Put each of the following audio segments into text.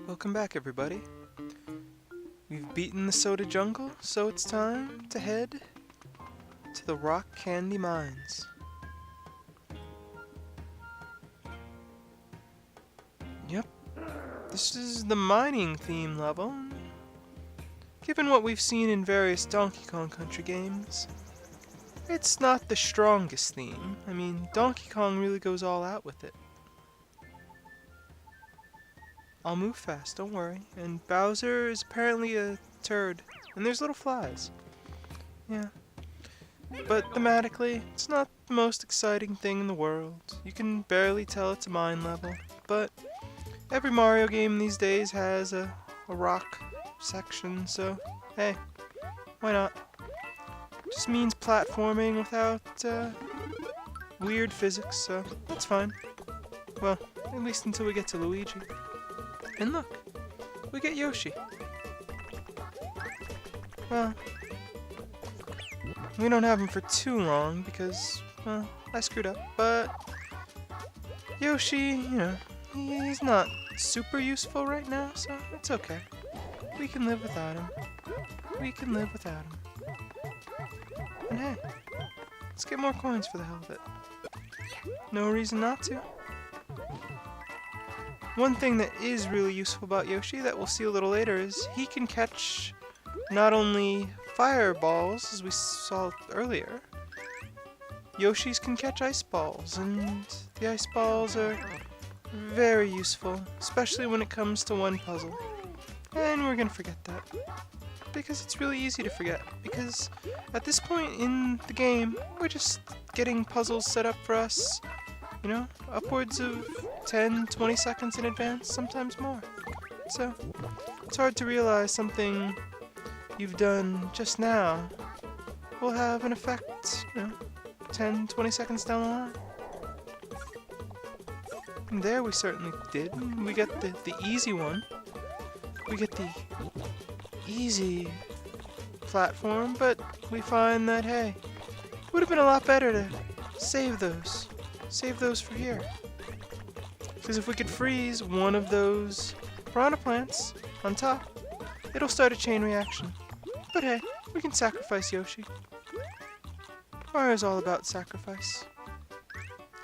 Welcome back, everybody. We've beaten the soda jungle, so it's time to head to the rock candy mines. Yep, this is the mining theme level. Given what we've seen in various Donkey Kong Country games, it's not the strongest theme. I mean, Donkey Kong really goes all out with it. I'll move fast, don't worry. And Bowser is apparently a turd. And there's little flies. Yeah. But thematically, it's not the most exciting thing in the world. You can barely tell it's a mine level. But every Mario game these days has a rock section, so hey, why not? Just means platforming without weird physics, so that's fine. Well, at least until we get to Luigi. And look, we get Yoshi. Well, we don't have him for too long because, well, I screwed up. But Yoshi, you know, he's not super useful right now, so it's okay. We can live without him. We can live without him. And hey, let's get more coins for the hell of it. No reason not to. One thing that is really useful about Yoshi that we'll see a little later is he can catch not only fireballs, as we saw earlier, Yoshis can catch ice balls, and the ice balls are very useful, especially when it comes to one puzzle. And we're gonna forget that, because it's really easy to forget, because at this point in the game, we're just getting puzzles set up for us, you know, upwards of 10-20 seconds in advance, sometimes more. So, it's hard to realize something you've done just now will have an effect, you know, 10-20 seconds down the line. And there we certainly did. We get the easy one. We get the easy platform, but we find that, hey, it would have been a lot better to save those. Save those for here. Because if we could freeze one of those piranha plants on top, it'll start a chain reaction. But hey, we can sacrifice Yoshi. Mario's all about sacrifice.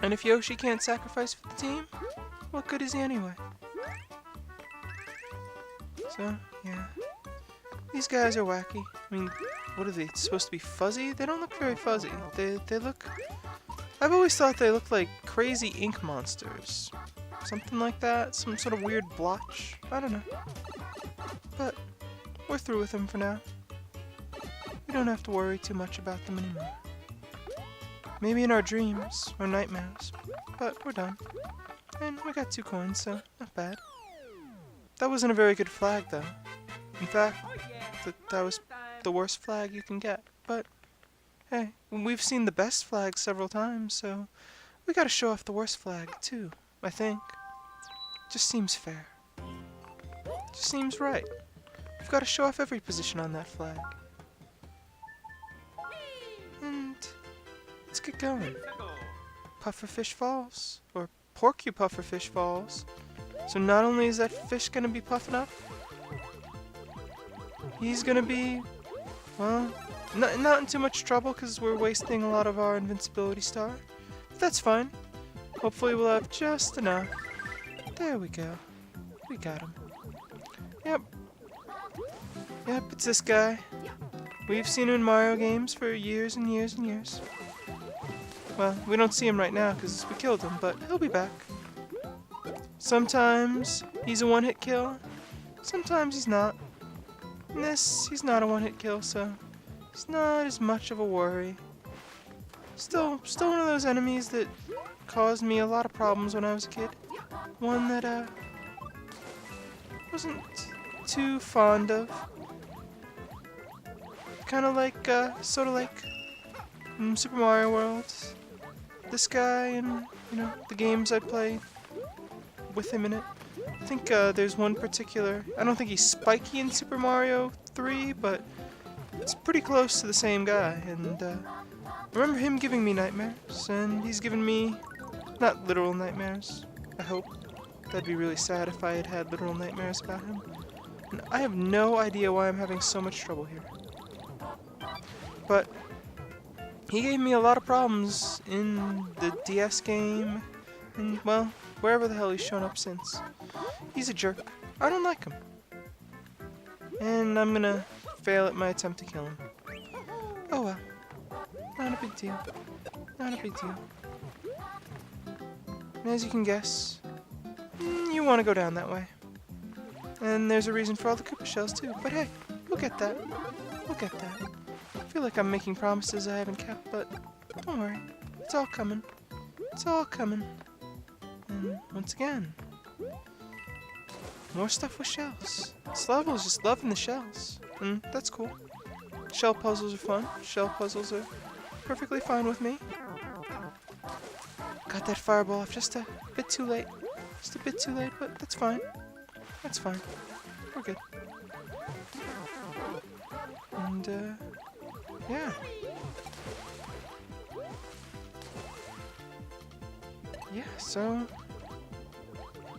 And if Yoshi can't sacrifice for the team, what good is he anyway? So, yeah. These guys are wacky. I mean, what are they supposed to be, fuzzy? They don't look very fuzzy. They look... I've always thought they looked like crazy ink monsters. Something like that, some sort of weird blotch. I don't know. But we're through with them for now. We don't have to worry too much about them anymore. Maybe in our dreams or nightmares, but we're done. And we got 2 coins, so not bad. That wasn't a very good flag, though. In fact, that was the worst flag you can get. But hey, we've seen the best flag several times, so we gotta show off the worst flag, too, I think. Just seems fair. Just seems right. We've gotta show off every position on that flag. And let's get going. Pufferfish Falls, or Porcupufferfish Falls. So not only is that fish gonna be puffing up, he's gonna be, well, not in too much trouble because we're wasting a lot of our invincibility star. But that's fine. Hopefully we'll have just enough. There we go. We got him. Yep. Yep, it's this guy. We've seen him in Mario games for years and years and years. Well, we don't see him right now because we killed him, but he'll be back. Sometimes he's a one-hit kill. Sometimes he's not. In this, he's not a one-hit kill, so it's not as much of a worry. Still one of those enemies that caused me a lot of problems when I was a kid. One that, wasn't too fond of. Kinda like, sorta like Super Mario World. This guy and, you know, the games I play with him in it. I think, there's one particular, I don't think he's spiky in Super Mario 3, but it's pretty close to the same guy, and I remember him giving me nightmares, and he's given me, not literal nightmares, I hope, That'd be really sad if I had had literal nightmares about him. And I have no idea why I'm having so much trouble here. But he gave me a lot of problems in the DS game, and, well, wherever the hell he's shown up since. He's a jerk. I don't like him. And I'm gonna fail at my attempt to kill him. Oh well. Not a big deal. Not a big deal. And as you can guess, you want to go down that way. And there's a reason for all the Koopa shells too. But hey, we'll get that. We'll get that. I feel like I'm making promises I haven't kept, but don't worry. It's all coming. It's all coming. And once again, more stuff with shells. This level is just loving the shells. And that's cool. Shell puzzles are fun. Shell puzzles are perfectly fine with me. Got that fireball off just a bit too late. Just a bit too late, but that's fine. That's fine. We're good. And, yeah. Yeah, so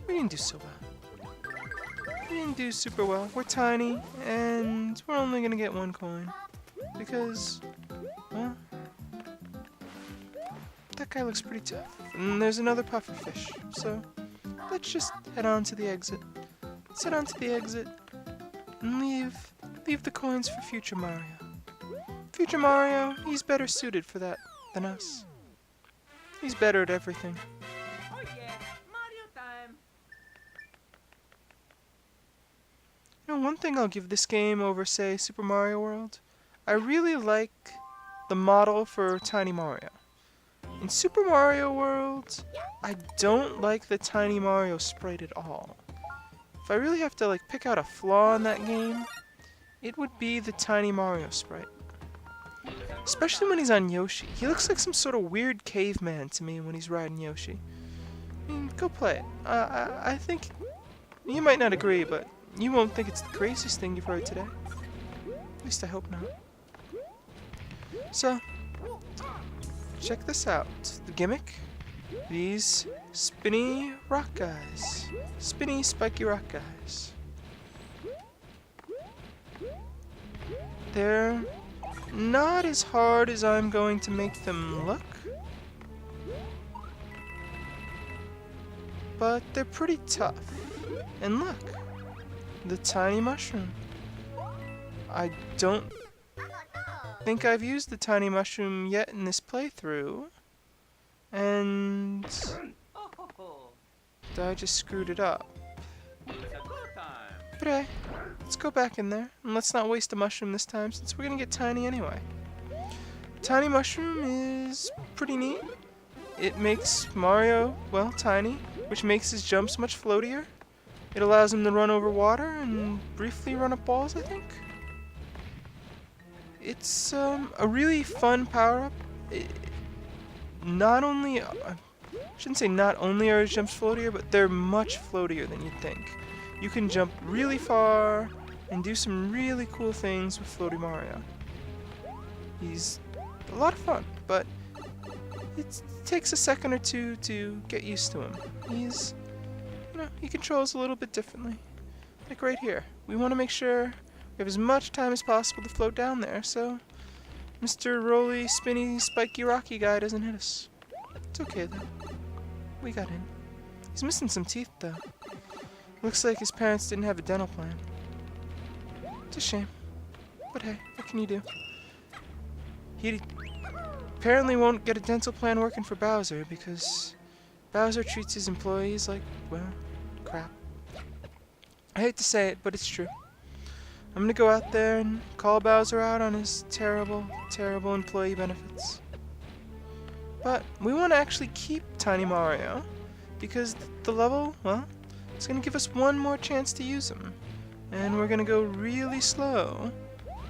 we didn't do so well. We didn't do super well. We're tiny, and we're only gonna get 1 coin. Because, well, that guy looks pretty tough. And there's another puffer fish, so let's just head on to the exit. Let's head on to the exit and leave the coins for future Mario. Future Mario, he's better suited for that than us. He's better at everything. Oh yeah, Mario time. You know, one thing I'll give this game over, say, Super Mario World, I really like the model for Tiny Mario. In Super Mario World, I don't like the Tiny Mario sprite at all. If I really have to, like, pick out a flaw in that game, it would be the Tiny Mario sprite. Especially when he's on Yoshi. He looks like some sort of weird caveman to me when he's riding Yoshi. I mean, go play it. I think you might not agree, but you won't think it's the craziest thing you've heard today. At least I hope not. So, check this out. The gimmick. These spinny rock guys. Spinny, spiky rock guys. They're not as hard as I'm going to make them look. But they're pretty tough. And look, the tiny mushroom. I don't think I've used the tiny mushroom yet in this playthrough. And I just screwed it up. But hey, let's go back in there, and let's not waste a mushroom this time, since we're gonna get tiny anyway. Tiny mushroom is pretty neat. It makes Mario, well, tiny, which makes his jumps much floatier. It allows him to run over water and briefly run up balls, I think. It's a really fun power-up. Not only, I shouldn't say not only are his jumps floatier, but they're much floatier than you'd think. You can jump really far and do some really cool things with Floaty Mario. He's a lot of fun, but it takes a second or two to get used to him. He's, you know, he controls a little bit differently. Like right here. We want to make sure we have as much time as possible to float down there, so Mr. Rolly, Spinny, Spiky, Rocky guy doesn't hit us. It's okay though. We got in. He's missing some teeth though. Looks like his parents didn't have a dental plan. It's a shame. But hey, what can you do? He apparently won't get a dental plan working for Bowser because Bowser treats his employees like, well, crap. I hate to say it, but it's true. I'm gonna go out there and call Bowser out on his terrible, terrible employee benefits. But we want to actually keep Tiny Mario because the level, well, it's going to give us one more chance to use him. And we're going to go really slow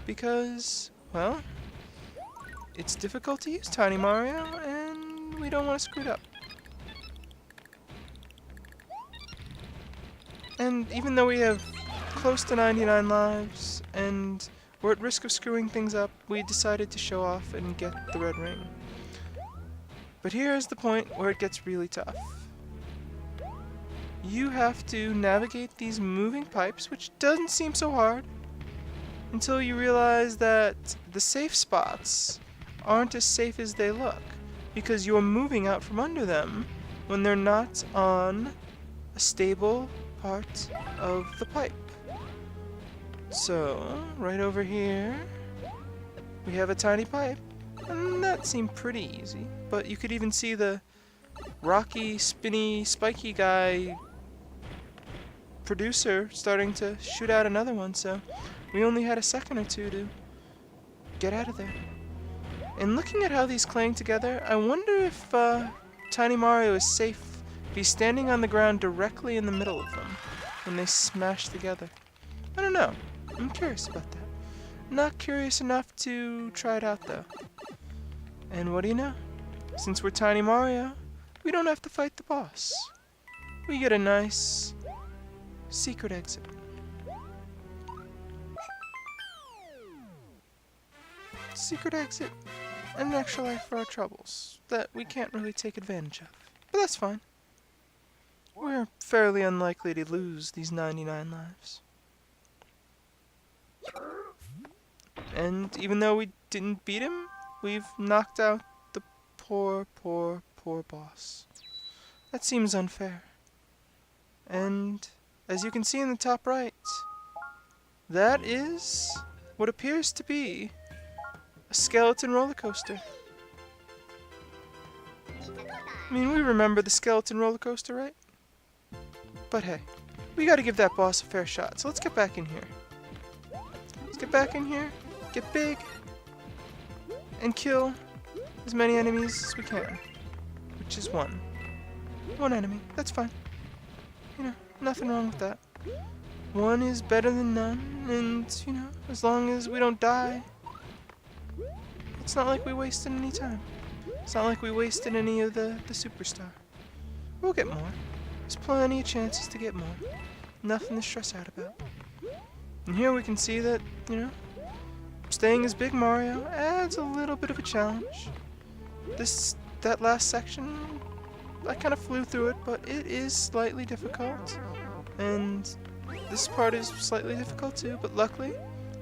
because, well, it's difficult to use Tiny Mario and we don't want to screw it up. And even though we have close to 99 lives and we're at risk of screwing things up, we decided to show off and get the red ring. But here's the point where it gets really tough. you have to navigate these moving pipes, which doesn't seem so hard, until you realize that the safe spots aren't as safe as they look, because you're moving out from under them when they're not on a stable part of the pipe. So, right over here, we have a tiny pipe, and that seemed pretty easy. But you could even see the rocky, spinny, spiky guy producer starting to shoot out another one, so we only had a second or two to get out of there. And looking at how these clang together, I wonder if Tiny Mario is safe if he's standing on the ground directly in the middle of them when they smash together. I don't know. I'm curious about that. Not curious enough to try it out though. And what do you know? Since we're Tiny Mario, we don't have to fight the boss. We get a nice secret exit. Secret exit and an extra life for our troubles that we can't really take advantage of. But that's fine. We're fairly unlikely to lose these 99 lives. And even though we didn't beat him, we've knocked out the poor boss. That seems unfair. And as you can see in the top right, that is what appears to be a skeleton roller coaster. I mean, we remember the skeleton roller coaster, right? But hey, we gotta give that boss a fair shot, so let's get back in here. Let's get back in here, get big, and kill as many enemies as we can. Which is one. One enemy, that's fine. You know, nothing wrong with that. One is better than none, and, you know, as long as we don't die, it's not like we wasted any time. It's not like we wasted any of the superstar. We'll get more. There's plenty of chances to get more. Nothing to stress out about. And here we can see that, you know, staying as Big Mario adds a little bit of a challenge. That last section, I kind of flew through it, but it is slightly difficult. And this part is slightly difficult too, but luckily,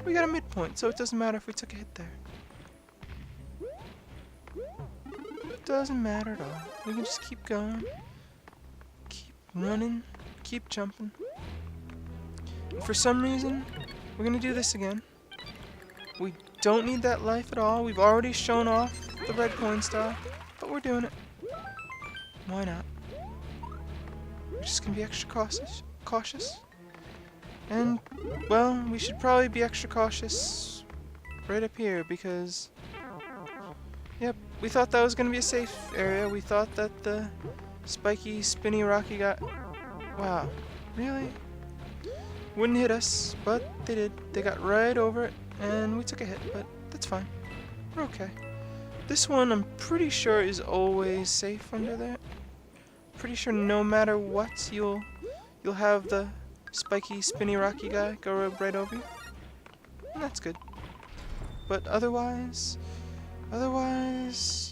we got a midpoint, so it doesn't matter if we took a hit there. Doesn't matter at all. We can just keep going, keep running, keep jumping. And for some reason, we're gonna do this again. We don't need that life at all. We've already shown off the red coin star, but we're doing it. Why not? We're just gonna be extra cautious. And, well, we should probably be extra cautious right up here because, yep, we thought that was going to be a safe area. We thought that the spiky, spinny, rocky guy... Wow, really? Wouldn't hit us, but they did. They got right over it, and we took a hit, but that's fine. We're okay. This one, I'm pretty sure, is always safe under there. Pretty sure no matter what, you'll have the spiky, spinny, rocky guy go right over you. And that's good. But otherwise,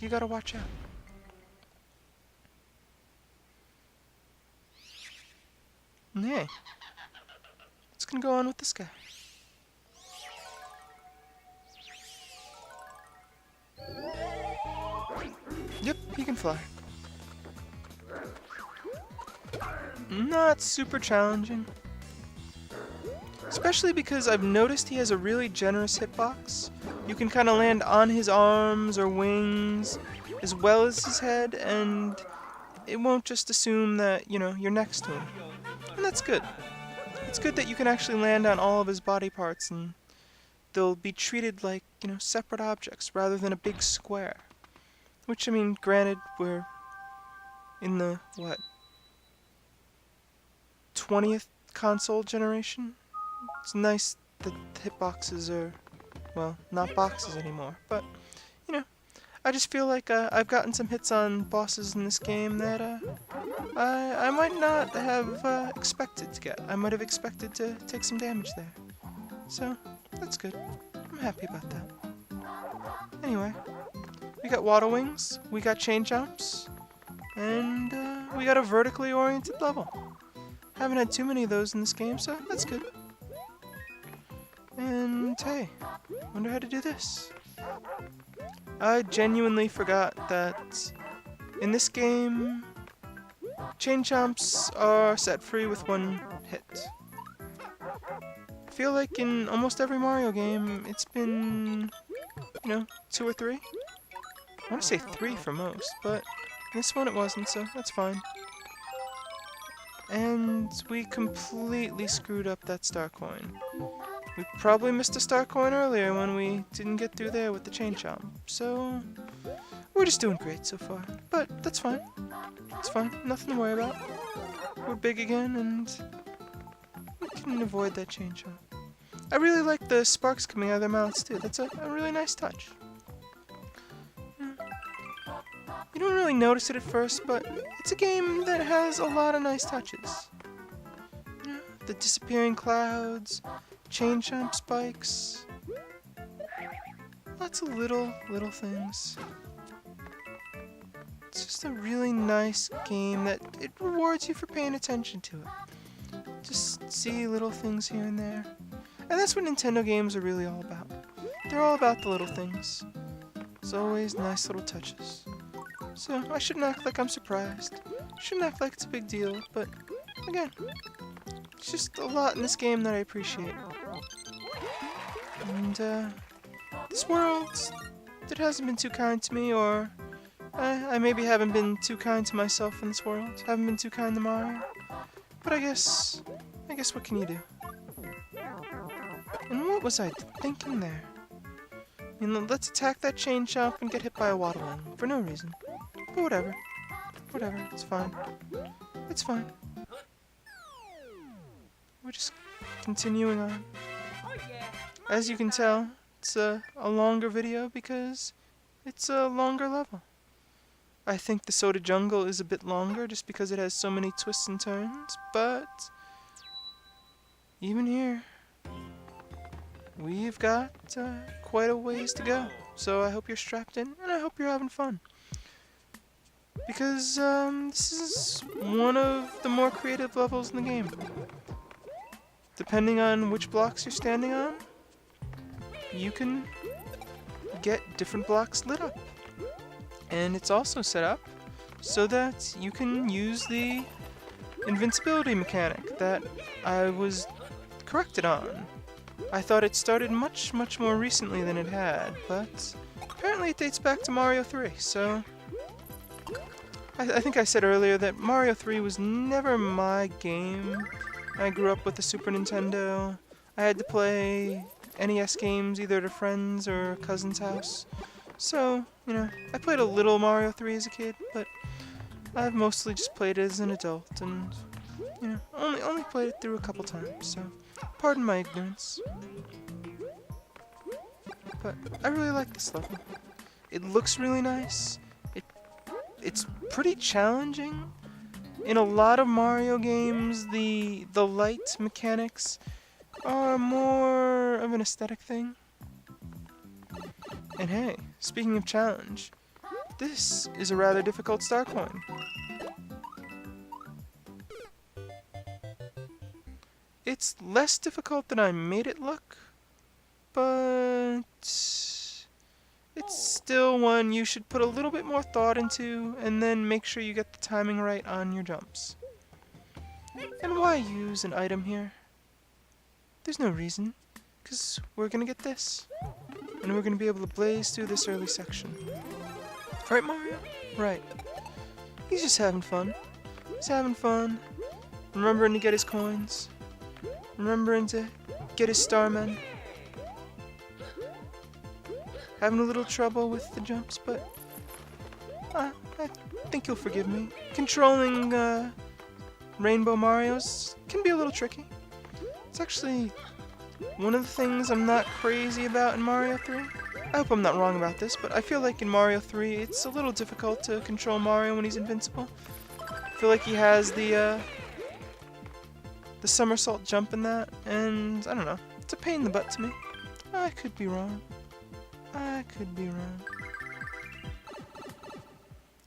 you gotta watch out. And hey, what's gonna go on with this guy? Yep, he can fly. Not super challenging. Especially because I've noticed he has a really generous hitbox. You can kind of land on his arms or wings as well as his head, and it won't just assume that, you know, you're next to him. And that's good. It's good that you can actually land on all of his body parts and they'll be treated like, you know, separate objects rather than a big square. Which, I mean, granted, we're in the, what, 20th console generation? It's nice that hitboxes are, well, not boxes anymore, but, you know, I just feel like I've gotten some hits on bosses in this game that I might not have expected to get. I might have expected to take some damage there. So, that's good. I'm happy about that. Anyway, we got water wings, we got chain jumps, and we got a vertically oriented level. Haven't had too many of those in this game, so that's good. And hey, wonder how to do this. I genuinely forgot that in this game, chain chomps are set free with one hit. I feel like in almost every Mario game, it's been, 2 or 3. I want to say 3 for most, but this one it wasn't, so that's fine. And we completely screwed up that star coin. We probably missed a star coin earlier when we didn't get through there with the chain chomp. So, we're just doing great so far. But that's fine. It's fine. Nothing to worry about. We're big again, and we can avoid that chain chomp. I really like the sparks coming out of their mouths, too. That's a really nice touch. You don't really notice it at first, but it's a game that has a lot of nice touches. The disappearing clouds, chain chomp spikes, lots of little things. It's just a really nice game that it rewards you for paying attention to it. Just see little things here and there. And that's what Nintendo games are really all about. They're all about the little things. It's always nice little touches. So I shouldn't act like I'm surprised. Shouldn't act like it's a big deal, but again, it's just a lot in this game that I appreciate. And this world, it hasn't been too kind to me, or I maybe haven't been too kind to myself in this world. Haven't been too kind to Mario. But I guess what can you do? And what was I thinking there? I mean, let's attack that chain chomp and get hit by a waddling for no reason. But whatever. Whatever, it's fine. It's fine. We're just continuing on. Oh yeah. As you can tell, it's a longer video because it's a longer level. I think the Soda Jungle is a bit longer just because it has so many twists and turns, but even here, we've got quite a ways to go. So I hope you're strapped in, and I hope you're having fun. Because this is one of the more creative levels in the game. Depending on which blocks you're standing on, you can get different blocks lit up. And it's also set up so that you can use the invincibility mechanic that I was corrected on. I thought it started much more recently than it had, but apparently it dates back to Mario 3, so I think I said earlier that Mario 3 was never my game. I grew up with the Super Nintendo. I had to play NES games either at a friend's or a cousin's house. So, I played a little Mario 3 as a kid, but I've mostly just played it as an adult and, only played it through a couple times, so pardon my ignorance. But I really like this level. It looks really nice. It's pretty challenging. In a lot of Mario games, the light mechanics are more of an aesthetic thing. And hey, speaking of challenge, this is a rather difficult star coin. It's less difficult than I made it look, but it's still one you should put a little bit more thought into and then make sure you get the timing right on your jumps. And why use an item here? There's no reason, because we're gonna get this. And we're gonna be able to blaze through this early section. Right, Mario? Right. He's just having fun. He's having fun, remembering to get his coins, remembering to get his starmen. Having a little trouble with the jumps, but I think you'll forgive me. Controlling Rainbow Marios can be a little tricky. It's actually one of the things I'm not crazy about in Mario 3. I hope I'm not wrong about this, but I feel like in Mario 3 it's a little difficult to control Mario when he's invincible. I feel like he has the somersault jump in that, and I don't know. It's a pain in the butt to me. I could be wrong. I could be wrong.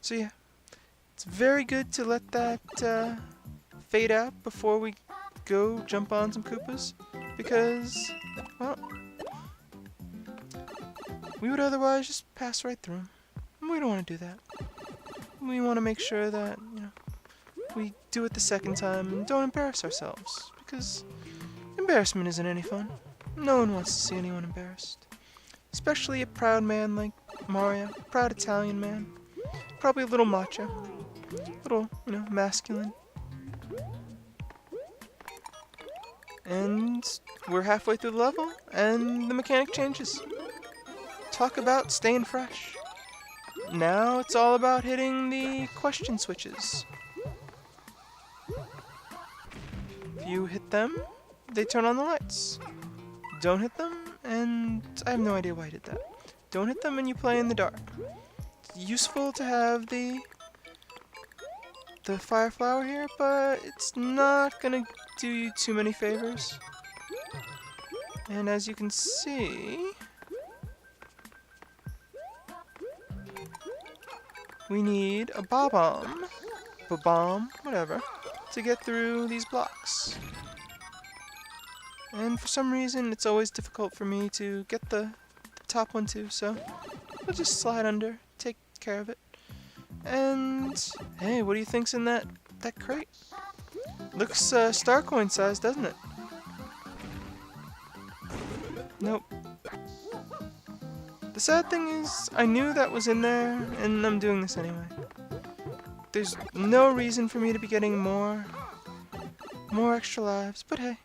So yeah, it's very good to let that fade out before we go jump on some Koopas, because, well, we would otherwise just pass right through them. We don't want to do that. We want to make sure that, we do it the second time and don't embarrass ourselves, because embarrassment isn't any fun. No one wants to see anyone embarrassed. Especially a proud man like Mario, proud Italian man. Probably a little macho. A little, masculine. And we're halfway through the level, and the mechanic changes. Talk about staying fresh. Now it's all about hitting the question switches. If you hit them, they turn on the lights. Don't hit them, and I have no idea why I did that. Don't hit them and you play in the dark. It's useful to have the fire flower here, but it's not gonna do you too many favors. And as you can see, we need a bomb, whatever, to get through these blocks. And for some reason, it's always difficult for me to get the top one too, so we'll just slide under, take care of it. And hey, what do you think's in that crate? Looks star coin size, doesn't it? Nope. The sad thing is, I knew that was in there, and I'm doing this anyway. There's no reason for me to be getting more extra lives, but hey,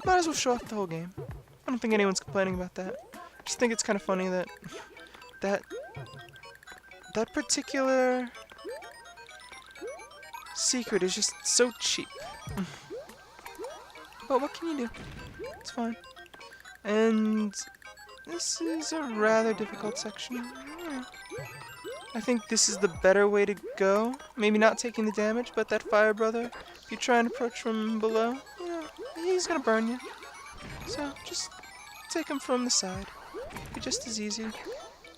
might as well show off the whole game. I don't think anyone's complaining about that. I just think it's kind of funny that that particular secret is just so cheap. But what can you do? It's fine. And this is a rather difficult section. I think this is the better way to go. Maybe not taking the damage, but that fire brother, if you try and approach from below, he's gonna burn you. So just take him from the side. Be just as easy.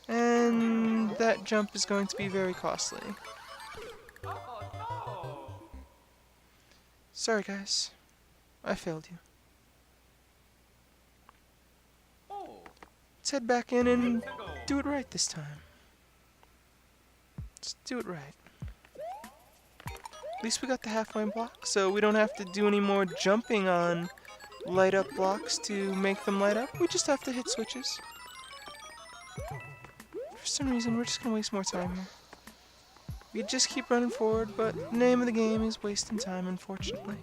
And that jump is going to be very costly. Oh no! Sorry guys, I failed you. Oh, Let's head back in and do it right this time. Let's do it right. At least we got the halfway block, so we don't have to do any more jumping on light up blocks to make them light up. We just have to hit switches. For some reason, we're just gonna waste more time here. We just keep running forward, but the name of the game is wasting time, unfortunately.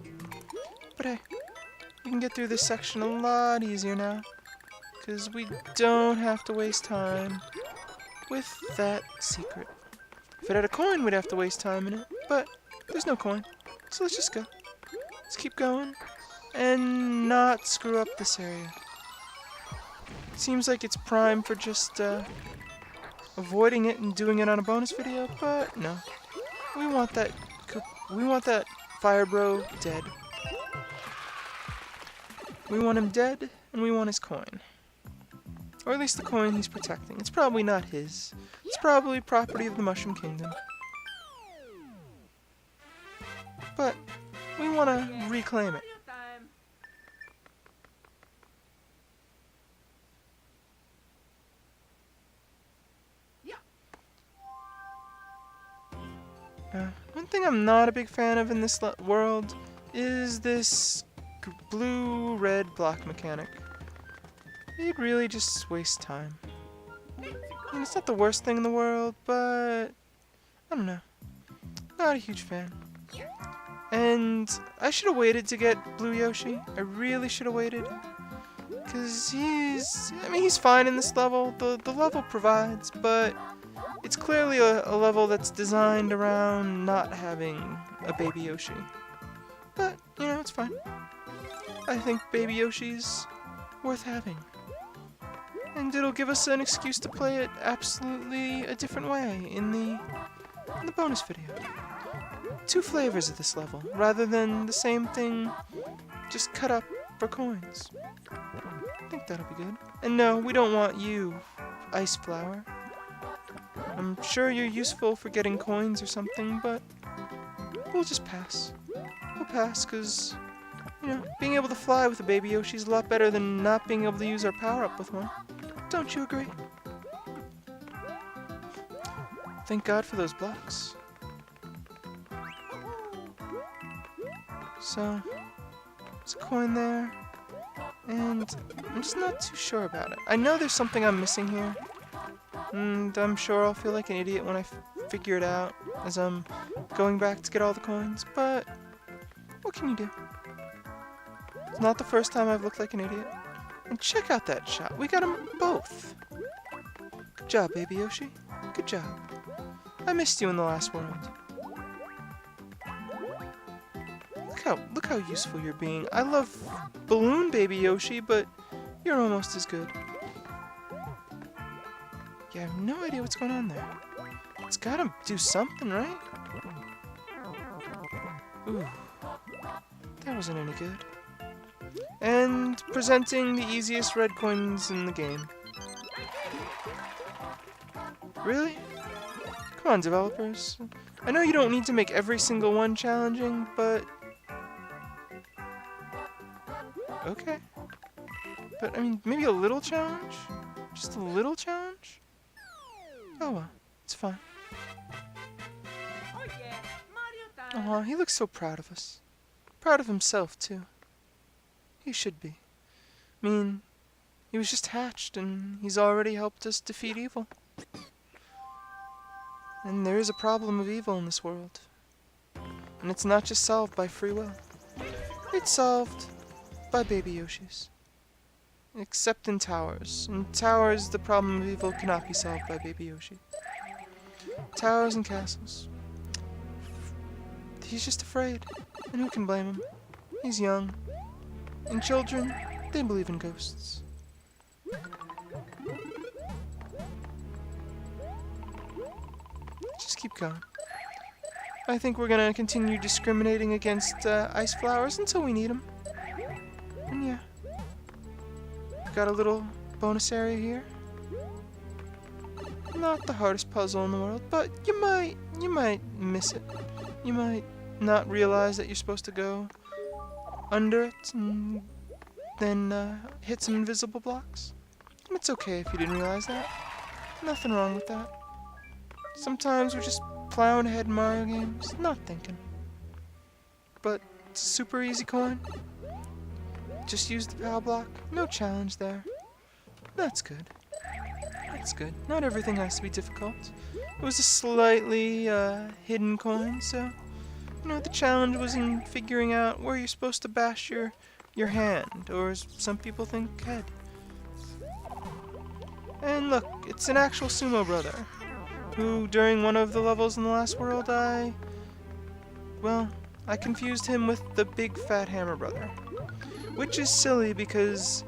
But hey, we can get through this section a lot easier now, because we don't have to waste time with that secret. If it had a coin, we'd have to waste time in it, but there's no coin, so let's just go. Let's keep going and not screw up this area. Seems like it's prime for just avoiding it and doing it on a bonus video, but no. We want that fire bro dead. We want him dead, and we want his coin. Or at least the coin he's protecting. It's probably not his. It's probably property of the Mushroom Kingdom. But we want to reclaim it. One thing I'm not a big fan of in this world is this blue-red block mechanic. It really just wastes time. I mean, it's not the worst thing in the world, but I don't know. Not a huge fan. And I should have waited to get Blue Yoshi. I really should have waited. Because he's fine in this level. The level provides, but it's clearly a level that's designed around not having a baby Yoshi. But, it's fine. I think baby Yoshi's worth having. And it'll give us an excuse to play it absolutely a different way in the bonus video. 2 flavors of this level, rather than the same thing just cut up for coins. I think that'll be good. And no, we don't want you, Ice Flower. I'm sure you're useful for getting coins or something, but we'll just pass. We'll pass, because, you know, being able to fly with a baby Yoshi is a lot better than not being able to use our power-up with one. Don't you agree? Thank God for those blocks. So, there's a coin there, and I'm just not too sure about it. I know there's something I'm missing here, and I'm sure I'll feel like an idiot when I figure it out as I'm going back to get all the coins, but what can you do? It's not the first time I've looked like an idiot. And check out that shot. We got them both. Good job, Baby Yoshi. Good job. I missed you in the last world. Look how useful you're being. I love Balloon Baby Yoshi, but you're almost as good. Yeah, I have no idea what's going on there. It's gotta do something, right? Ooh. That wasn't any good. And presenting the easiest red coins in the game. Really? Come on, developers. I know you don't need to make every single one challenging, but... okay. But, I mean, maybe a little challenge? Just a little challenge? Oh well, it's fine. Oh yeah, Mario time. Aw, he looks so proud of us. Proud of himself, too. He should be. I mean, he was just hatched, and he's already helped us defeat evil. And there is a problem of evil in this world. And it's not just solved by free will. It's solved by Baby Yoshis. Except in towers. In towers, the problem of evil cannot be solved by Baby Yoshi. Towers and castles. He's just afraid. And who can blame him? He's young. And children, they believe in ghosts. Just keep going. I think we're gonna continue discriminating against ice flowers until we need them. And yeah. Got a little bonus area here. Not the hardest puzzle in the world, but you might miss it. You might not realize that you're supposed to go under it and then hit some invisible blocks. And it's okay if you didn't realize that. Nothing wrong with that. Sometimes we're just plowing ahead in Mario games, not thinking. But it's a super easy coin. Just use the power block. No challenge there. That's good. That's good. Not everything has to be difficult. It was a slightly hidden coin, so you know the challenge was in figuring out where you're supposed to bash your hand, or as some people think, head. And look, it's an actual sumo brother, who during one of the levels in the last world I confused him with the big fat hammer brother. Which is silly because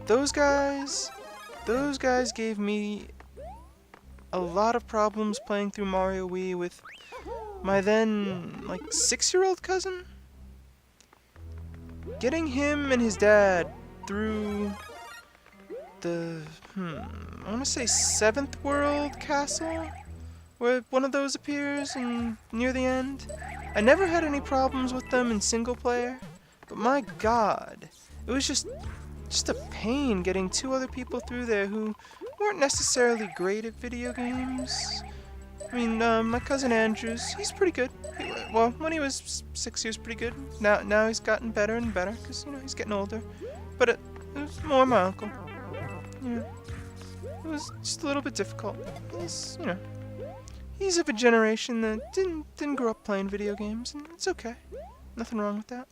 those guys gave me a lot of problems playing through Mario Wii with my then, like, 6-year-old cousin. Getting him and his dad through the, I want to say 7th world castle, where one of those appears and near the end. I never had any problems with them in single player. But my God, it was just a pain getting 2 other people through there who weren't necessarily great at video games. I mean, my cousin Andrews, he's pretty good. Well, when he was 6, he was pretty good. Now he's gotten better and better because you know he's getting older. But it was more my uncle. You know, it was just a little bit difficult. He's of a generation that didn't grow up playing video games, and it's okay. Nothing wrong with that.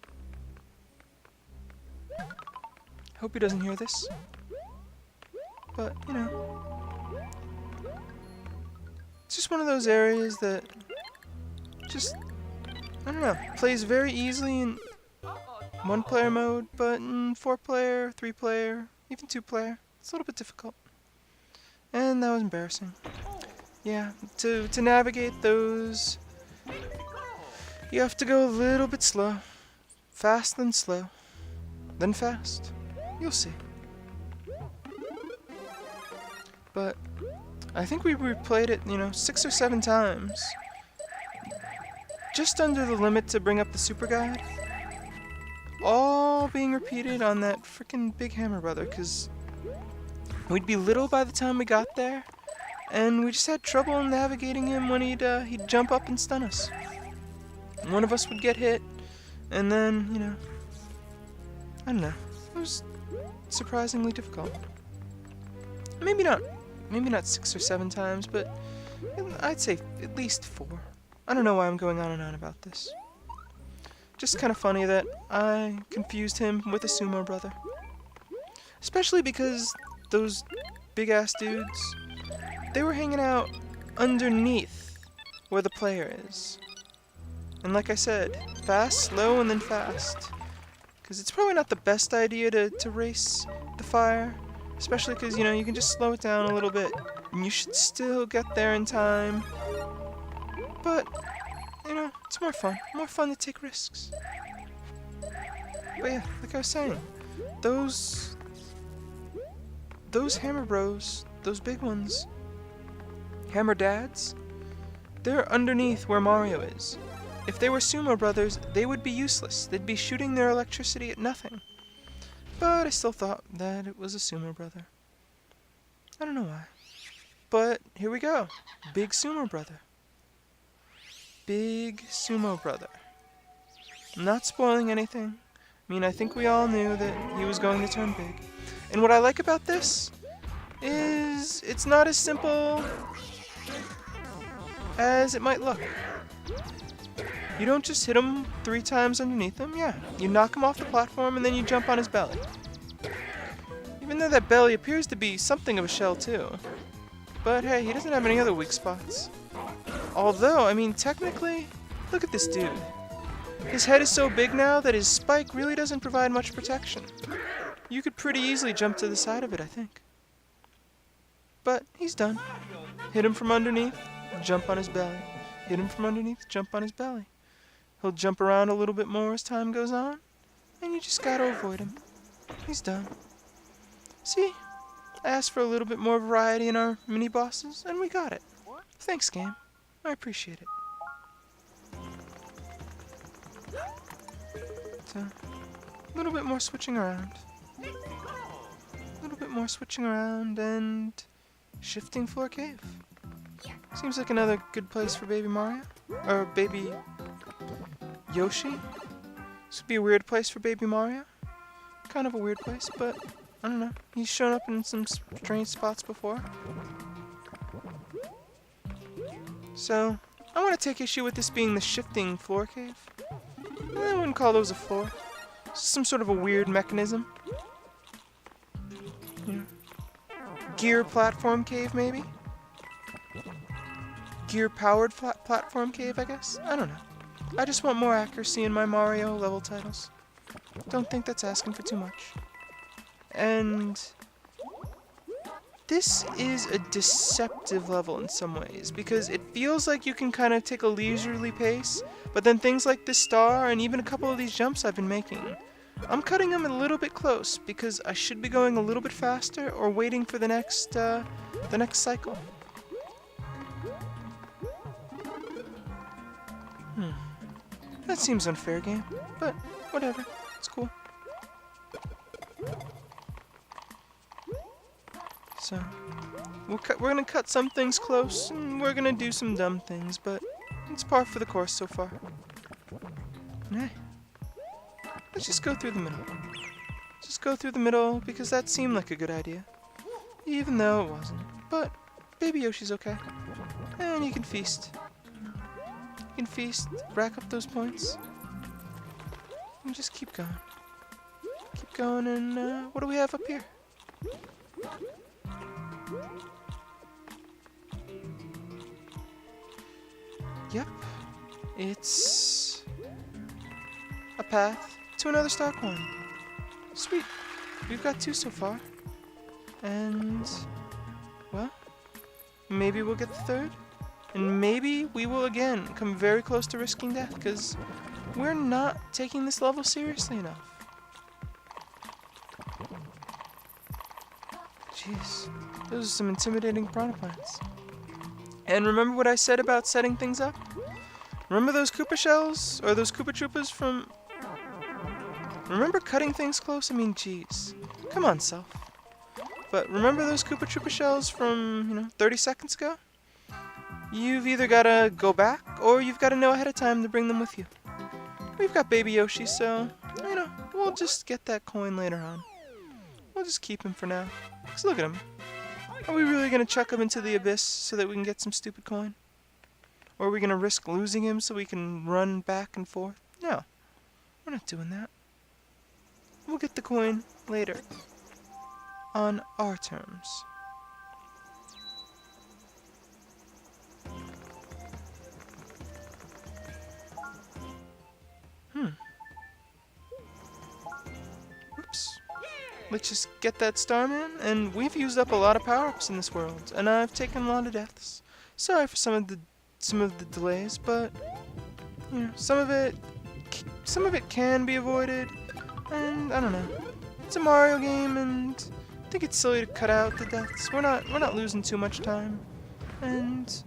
Hope he doesn't hear this. But, you know, it's just one of those areas that just, I don't know, plays very easily in 1-player mode, but in 4-player, 3-player, even 2-player, it's a little bit difficult. And that was embarrassing. Yeah, to navigate those, you have to go a little bit slow. Fast then slow. Then fast. You'll see. But I think we replayed it, 6 or 7 times. just under the limit to bring up the super guide. All being repeated on that frickin' big hammer brother, because we'd be little by the time we got there, and we just had trouble navigating him when he'd jump up and stun us. One of us would get hit, and then, you know, I don't know. It was surprisingly difficult. Maybe not 6 or 7 times, but I'd say at least 4. I don't know why I'm going on and on about this. Just kind of funny that I confused him with a sumo brother. Especially because those big-ass dudes, they were hanging out underneath where the player is. And like I said, fast, slow, and then fast. Because it's probably not the best idea to race the fire. Especially because, you know, you can just slow it down a little bit. And you should still get there in time. But, you know, it's more fun. More fun to take risks. But yeah, like I was saying, those hammer bros, those big ones, hammer dads, they're underneath where Mario is. If they were sumo brothers, they would be useless. They'd be shooting their electricity at nothing. But I still thought that it was a sumo brother. I don't know why. But here we go. Big sumo brother. Big sumo brother. I'm not spoiling anything. I mean, I think we all knew that he was going to turn big. And what I like about this is it's not as simple as it might look. You don't just hit him 3 times underneath him, yeah. You knock him off the platform and then you jump on his belly. Even though that belly appears to be something of a shell too. But hey, he doesn't have any other weak spots. Although, I mean, technically, look at this dude. His head is so big now that his spike really doesn't provide much protection. You could pretty easily jump to the side of it, I think. But he's done. Hit him from underneath, jump on his belly. Hit him from underneath, jump on his belly. He'll jump around a little bit more as time goes on, and you just gotta avoid him. He's done. See? I asked for a little bit more variety in our mini-bosses, and we got it. Thanks, game. I appreciate it. So, a little bit more switching around. A little bit more switching around and shifting floor cave. Seems like another good place for Baby Mario. Or Baby Yoshi. This would be a weird place for Baby Mario. Kind of a weird place, but I don't know. He's shown up in some strange spots before. So, I want to take issue with this being the shifting floor cave. I wouldn't call those a floor. It's some sort of a weird mechanism. Yeah. Gear platform cave, maybe? Gear-powered platform cave, I guess? I don't know. I just want more accuracy in my Mario level titles. Don't think that's asking for too much. And this is a deceptive level in some ways, because it feels like you can kind of take a leisurely pace, but then things like this star and even a couple of these jumps I've been making, I'm cutting them a little bit close because I should be going a little bit faster or waiting for the next cycle. That seems unfair, game, but whatever. It's cool. So, we're gonna cut some things close, and we're gonna do some dumb things, but it's par for the course so far. And hey, let's just go through the middle. Just go through the middle, because that seemed like a good idea. Even though it wasn't. But Baby Yoshi's okay. And you can feast. You can feast, rack up those points, and just keep going. Keep going, and what do we have up here? Yep, it's a path to another star coin. Sweet, we've got 2 so far, and well, maybe we'll get the 3rd. And maybe we will again come very close to risking death, because we're not taking this level seriously enough. Jeez, those are some intimidating piranha plants. And remember what I said about setting things up? Remember those Koopa shells? Or those Koopa Troopas from... Remember cutting things close? I mean, jeez. Come on, Self. But remember those Koopa Troopa shells from, 30 seconds ago? You've either gotta go back, or you've gotta know ahead of time to bring them with you. We've got Baby Yoshi, so, we'll just get that coin later on. We'll just keep him for now. Because look at him. Are we really gonna chuck him into the abyss so that we can get some stupid coin? Or are we gonna risk losing him so we can run back and forth? No. We're not doing that. We'll get the coin later. On our terms. Whoops. Let's just get that Starman, and we've used up a lot of power-ups in this world, and I've taken a lot of deaths. Sorry for some of the delays, but some of it can be avoided, and I don't know. It's a Mario game, and I think it's silly to cut out the deaths. We're not losing too much time, and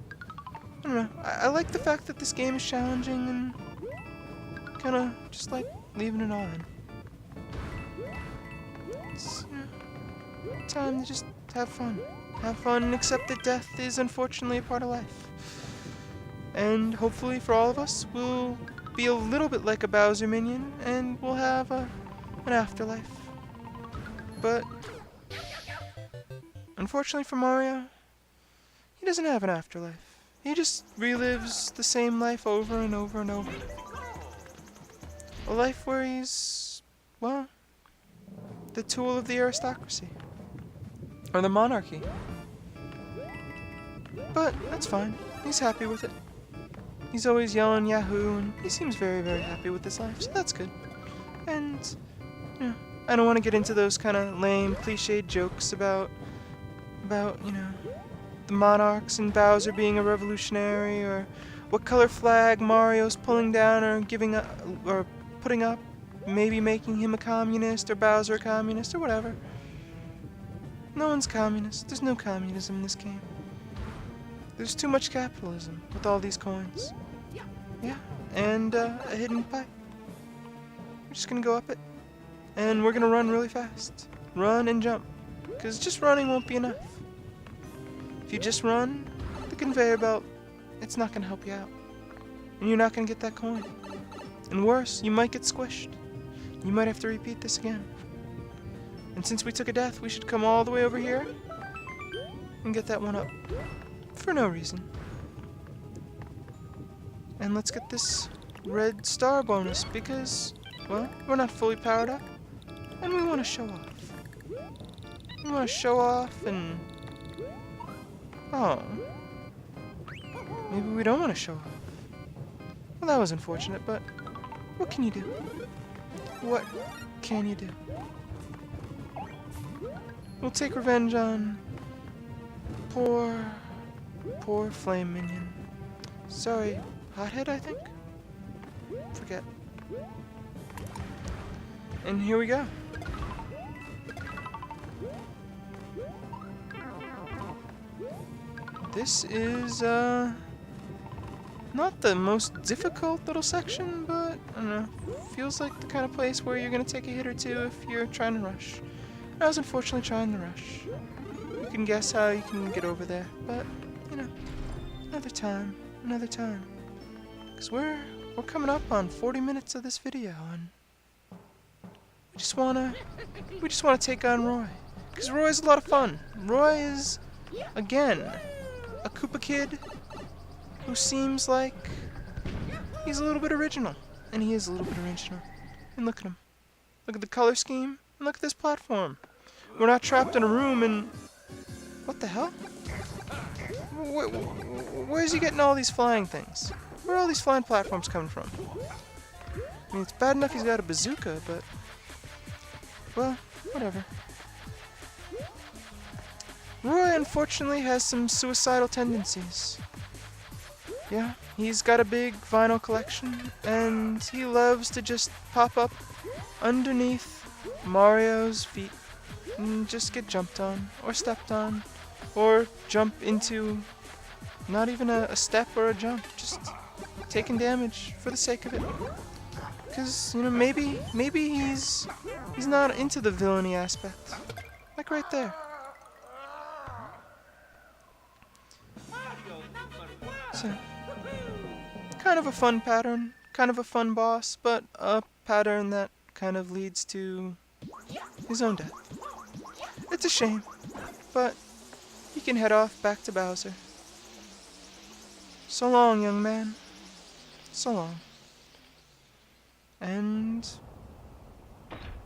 I don't know. I like the fact that this game is challenging and kind of just like leaving it all in. It's time to just have fun. Have fun and accept that death is unfortunately a part of life. And hopefully for all of us, we'll be a little bit like a Bowser minion and we'll have an afterlife. But unfortunately for Mario, he doesn't have an afterlife. He just relives the same life over and over and over. A life where he's, well, the tool of the aristocracy. Or the monarchy. But that's fine. He's happy with it. He's always yelling Yahoo, and he seems very, very happy with his life, so that's good. And, I don't want to get into those kind of lame, cliched jokes about, the monarchs and Bowser being a revolutionary, or what color flag Mario's pulling down or giving up, or putting up, maybe making him a communist, or Bowser a communist, or whatever. No one's communist. There's no communism in this game. There's too much capitalism with all these coins. Yeah, and a hidden pipe. We're just gonna go up it. And we're gonna run really fast. Run and jump. Because just running won't be enough. If you just run, the conveyor belt, it's not gonna help you out. And you're not gonna get that coin. And worse, you might get squished. You might have to repeat this again. And since we took a death, we should come all the way over here and get that one up. For no reason. And let's get this red star bonus because, well, we're not fully powered up. And we want to show off. We want to show off and... Oh. Maybe we don't want to show off. Well, that was unfortunate, but what can you do? What can you do? We'll take revenge on poor flame minion. Sorry, Hothead, I think? Forget. And here we go. This is, not the most difficult little section, but, I don't know, feels like the kind of place where you're gonna take a hit or two if you're trying to rush. I was unfortunately trying to rush. You can guess how you can get over there, but, another time. Because we're coming up on 40 minutes of this video, and we just wanna take on Roy. Because Roy's a lot of fun. Roy is, again, a Koopa kid who seems like he's a little bit original. And he is a little bit original. And look at him. Look at the color scheme, and look at this platform. We're not trapped in a room and... What the hell? Where's he getting all these flying things? Where are all these flying platforms coming from? I mean, it's bad enough he's got a bazooka, but... Well, whatever. Roy, unfortunately, has some suicidal tendencies. Yeah, he's got a big vinyl collection, and he loves to just pop up underneath Mario's feet and just get jumped on, or stepped on, or jump into not even a step or a jump, just taking damage for the sake of it. Because, you know, maybe he's not into the villainy aspect. Like right there. So, kind of a fun pattern, kind of a fun boss, but a pattern that kind of leads to his own death. It's a shame, but he can head off back to Bowser. So long, young man. So long. And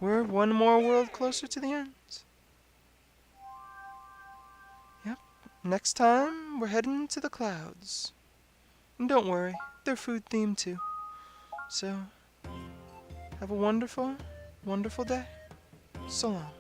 we're one more world closer to the end. Yep. Next time, we're heading to the clouds. And don't worry, they're food themed too. So, have a wonderful, wonderful day. So long.